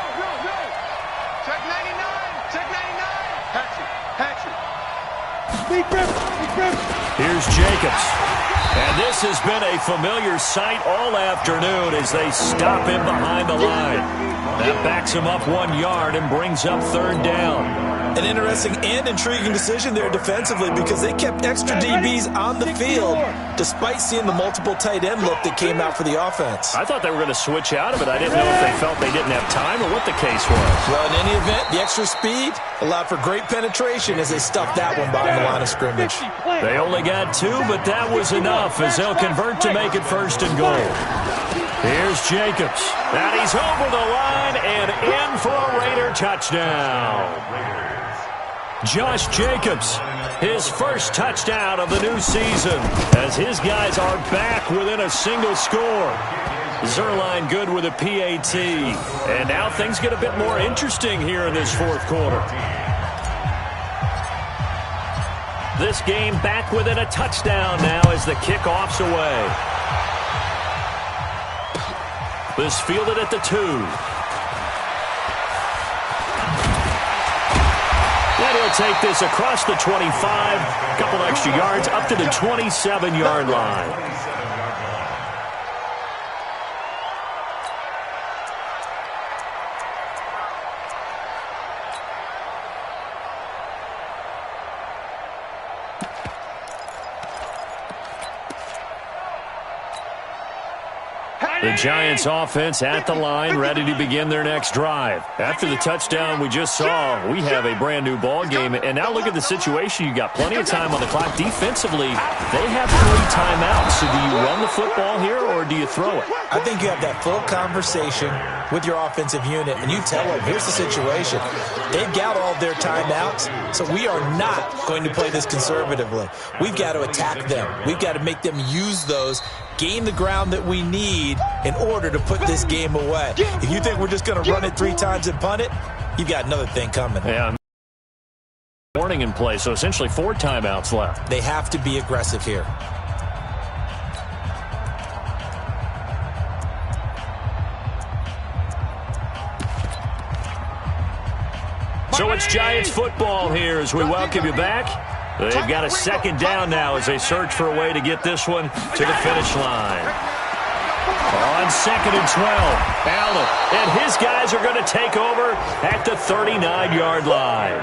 Speaker 3: Check 99. Hatchet. Big grip.
Speaker 2: Here's Jacobs. And this has been a familiar sight all afternoon as they stop him behind the line. That backs him up 1 yard and brings up 3rd down.
Speaker 4: An interesting and intriguing decision there defensively because they kept extra DBs on the field despite seeing the multiple tight end look that came out for the offense.
Speaker 2: I thought they were going to switch out of it. I didn't know if they felt they didn't have time or what the case was.
Speaker 4: Well, in any event, the extra speed allowed for great penetration as they stuffed that one behind the line of scrimmage.
Speaker 2: They only got 2, but that was enough as they'll convert to make it 1st and goal. Here's Jacobs. And he's over the line and in for a Raider touchdown. Josh Jacobs, his 1st touchdown of the new season as his guys are back within a single score. Zerline good with a PAT. And now things get a bit more interesting here in this 4th quarter. This game back within a touchdown now as the kickoff's away. This fielded at the 2. And he'll take this across the 25, a couple extra yards, up to the 27-yard line. The Giants offense at the line, ready to begin their next drive. After the touchdown we just saw, we have a brand new ball game. And now look at the situation. You got plenty of time on the clock. Defensively, they have 3 timeouts. So do you run the football here or do you throw it?
Speaker 4: I think you have that full conversation with your offensive unit, and you tell them, here's the situation. They've got all their timeouts, so we are not going to play this conservatively. We've got to attack them. We've got to make them use those, gain the ground that we need in order to put this game away. If you think we're just going to run it 3 times and punt it, you've got another thing coming.
Speaker 2: Yeah. Warning in play, so essentially 4 timeouts left.
Speaker 4: They have to be aggressive here.
Speaker 2: So it's Giants football here as we welcome you back. They've got a 2nd down now as they search for a way to get this one to the finish line. On 2nd and 12, Allen and his guys are going to take over at the 39-yard line.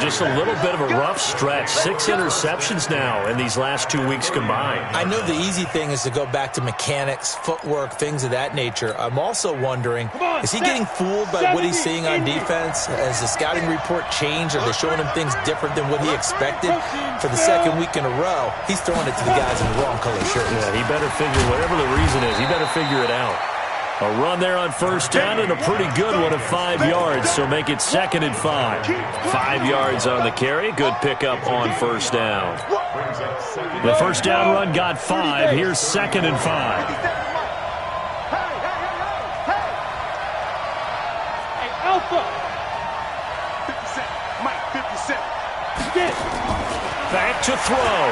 Speaker 2: Just a little bit of a rough stretch. 6 interceptions now in these last 2 weeks combined.
Speaker 4: I know the easy thing is to go back to mechanics, footwork, things of that nature. I'm also wondering, is he getting fooled by what he's seeing on defense? Has the scouting report changed? Are they showing him things different than what he expected? For the 2nd week in a row, he's throwing it to the guys in the wrong color shirts.
Speaker 2: Yeah, he better figure, whatever the reason is, he better figure it out. A run there on 1st down and a pretty good one of 5 yards, so make it 2nd and 5. 5 yards on the carry. Good pickup on 1st down. The 1st down run got 5. Here's 2nd and 5.
Speaker 3: Hey, Alpha. 50 Cent. Mike, 50 Cent.
Speaker 2: Back to throw.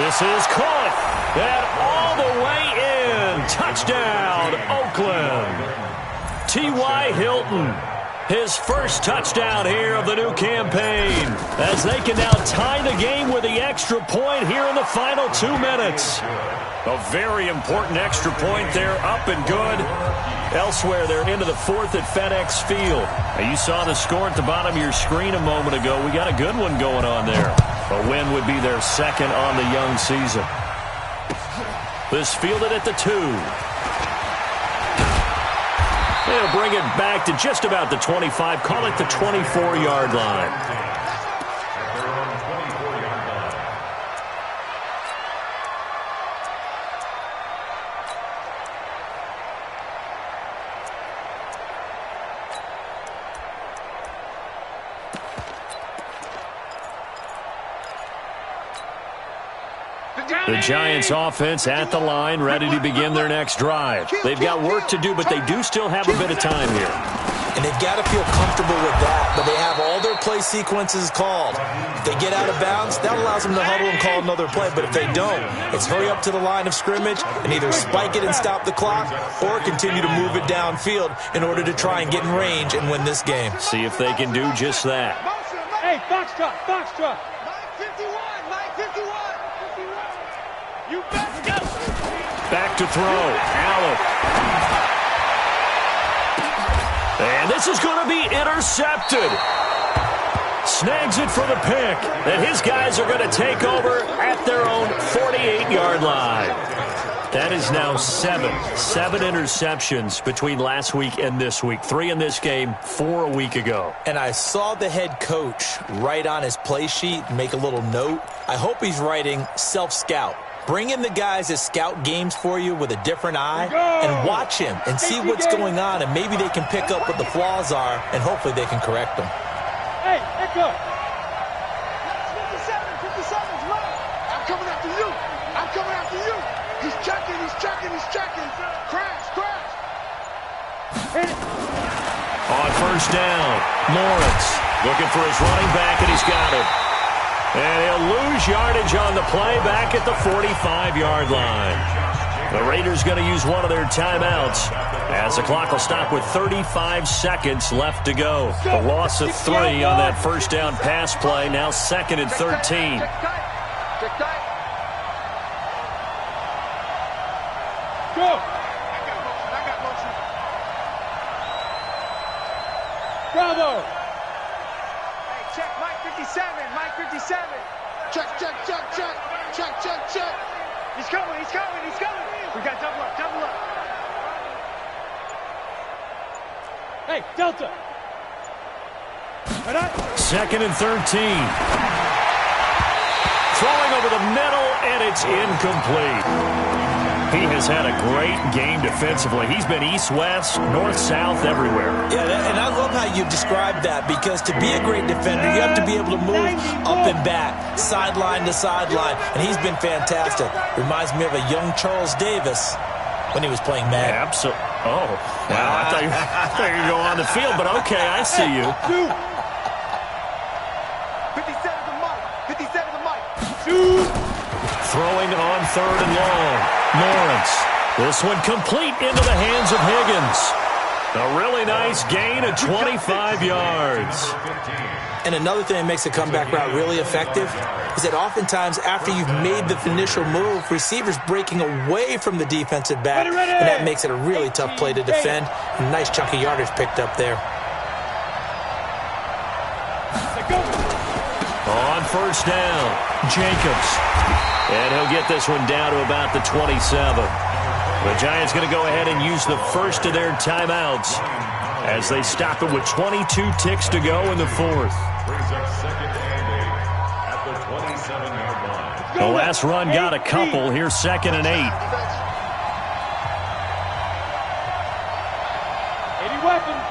Speaker 2: This is caught. And all the way in. Touchdown, Oakland. T.Y. Hilton. His first touchdown here of the new campaign. As they can now tie the game with the extra point here in the final 2 minutes. A very important extra point there, up and good. Elsewhere, they're into the 4th at FedEx Field. Now, you saw the score at the bottom of your screen a moment ago. We got a good one going on there. A win would be their 2nd on the young season. This fielded at the 2. They'll bring it back to just about the 25. Call it the 24-yard line. The Giants offense at the line, ready to begin their next drive. They've got work to do, but they do still have a bit of time here.
Speaker 4: And they've got to feel comfortable with that, but they have all their play sequences called. If they get out of bounds, that allows them to huddle and call another play. But if they don't, it's hurry up to the line of scrimmage and either spike it and stop the clock or continue to move it downfield in order to try and get in range and win this game.
Speaker 2: See if they can do just that.
Speaker 3: Hey, Foxtrot, Foxtrot.
Speaker 6: 51, Mike 51.
Speaker 3: You best go.
Speaker 2: Back to throw. Allen. And this is going to be intercepted. Snags it for the pick. And his guys are going to take over at their own 48-yard line. That is now 7 interceptions between last week and this week. 3 in this game, 4 a week ago.
Speaker 4: And I saw the head coach write on his play sheet, make a little note. I hope he's writing self-scout. Bring in the guys that scout games for you with a different eye and watch him and see what's going on, and maybe they can pick up what the flaws are, and hopefully they can correct them.
Speaker 3: Hey, Echo.
Speaker 6: 57's mine. I'm coming after you. I'm coming after you. He's checking, he's checking, he's checking. Crash, crash.
Speaker 3: Hit it.
Speaker 2: On 1st down, Lawrence looking for his running back, and he's got it. And he'll lose yardage on the play back at the 45-yard line. The Raiders going to use one of their timeouts as the clock will stop with 35 seconds left to go. The loss of 3 on that first down pass play, now 2nd and 13.
Speaker 6: Go! I got motion. Bravo!
Speaker 3: Hey, check Mike 57, Mike 57.
Speaker 6: Check, check, check, check. Check, check, check.
Speaker 3: He's coming, he's coming, he's coming. We got double up, double up.
Speaker 6: Hey, Delta. Right on.
Speaker 2: 2nd and 13. Throwing over the middle, and it's incomplete. He has had a great game defensively. He's been east-west, north-south, everywhere.
Speaker 4: Yeah, and I love how you described that, because to be a great defender, you have to be able to move up and back, sideline to sideline, and he's been fantastic. Reminds me of a young Charles Davis when he was playing Madden.
Speaker 2: Absolutely. Oh, wow. I thought you were going to go on the field, but okay, I see you.
Speaker 3: 57 to Mike, 57 to Mike.
Speaker 2: Throwing on 3rd and long. Lawrence. This one complete into the hands of Higgins. A really nice gain of 25 yards.
Speaker 4: And another thing that makes the comeback route really effective is that oftentimes after you've made the initial move, receivers breaking away from the defensive back, and that makes it a really tough play to defend. A nice chunk of yardage picked up there.
Speaker 2: On 1st down, Jacobs. And he'll get this one down to about the 27. The Giants going to go ahead and use the first of their timeouts as they stop it with 22 ticks to go in the 4th. The last run got a couple. Here's 2nd and 8.
Speaker 6: 80 weapons.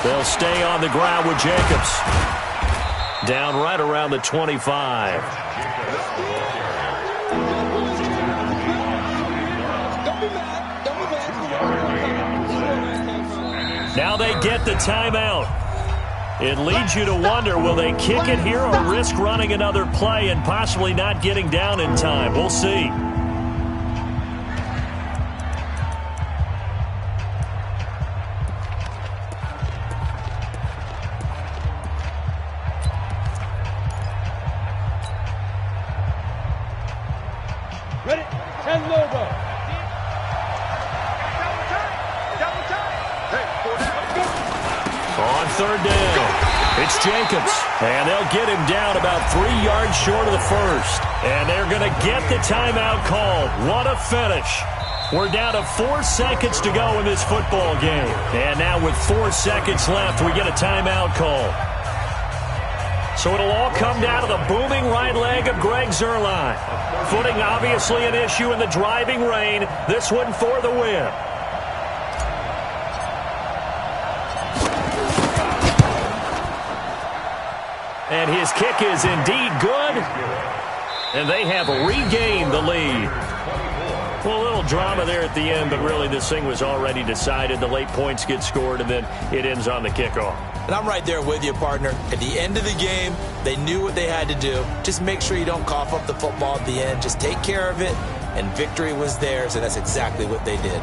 Speaker 2: They'll stay on the ground with Jacobs. Down right around the 25. Now they get the timeout. It leads you to wonder, will they kick it here or risk running another play and possibly not getting down in time? We'll see.
Speaker 6: Ready? 10 logo.
Speaker 3: Double time.
Speaker 2: On 3rd down, it's Jacobs. And they'll get him down about 3 yards short of the first. And they're going to get the timeout called. What a finish. We're down to 4 seconds to go in this football game. And now with 4 seconds left, we get a timeout call. So it'll all come down to the booming right leg of Greg Zuerlein. Footing obviously an issue in the driving rain. This one for the win. And his kick is indeed good. And they have regained the lead. Well, a little drama there at the end, but really this thing was already decided. The late points get scored, and then it ends on the kickoff.
Speaker 4: And I'm right there with you, partner. At the end of the game, they knew what they had to do. Just make sure you don't cough up the football at the end. Just take care of it, and victory was theirs, and that's exactly what they did.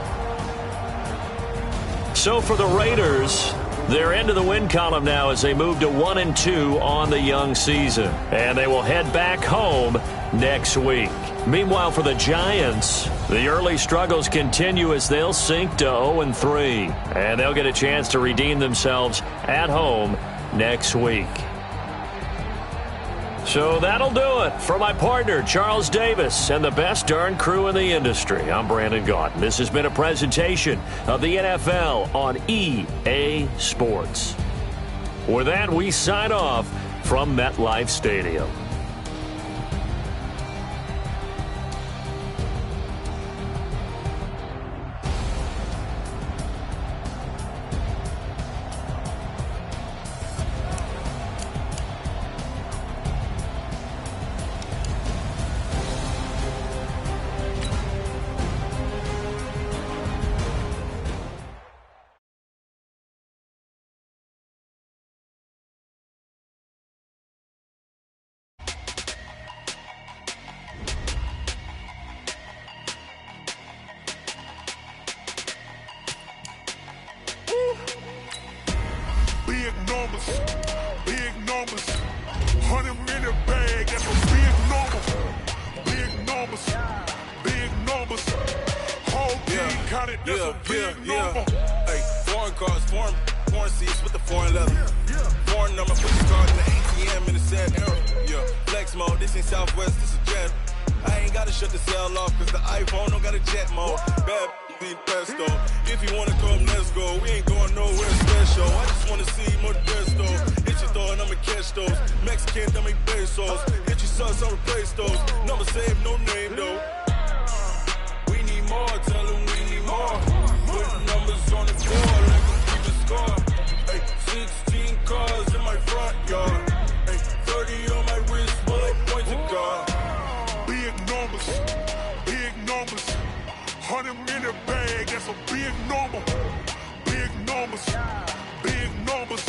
Speaker 2: So for the Raiders, they're into the win column now as they move to 1-2 on the young season. And they will head back home next week. Meanwhile, for the Giants, the early struggles continue as they'll sink to 0-3. And they'll get a chance to redeem themselves at home next week. So that'll do it for my partner, Charles Davis, and the best darn crew in the industry. I'm Brandon Gaudin. This has been a presentation of the NFL on EA Sports. With that, we sign off from MetLife Stadium.
Speaker 6: That's a big number. Hey, foreign cars, foreign seats with the foreign leather. Foreign number, put your card in the ATM in the sad era. Yeah, flex mode, this ain't Southwest, this is jet. I ain't gotta shut the cell off, cause the iPhone don't got a jet mode. Bad need pesto. If you wanna come, let's go. We ain't going nowhere special. I just wanna see more Modesto. Hit your throw and I'ma catch those. Mexican, don't make pesos. Hit your sauce, I'll replace those. Number save, no name though. We need more, tell them we need more. Put numbers on the board like we keep a score. Hey, 16 cars in my front yard. Hey, 30 on my wrist, bullet points of God. Big numbers, big numbers. 100-minute bag, that's a big number. Big numbers, big numbers.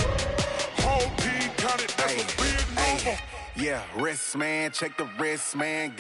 Speaker 6: Whole team counted, that's a big number.
Speaker 7: Yeah, wrist man, check the wrist man.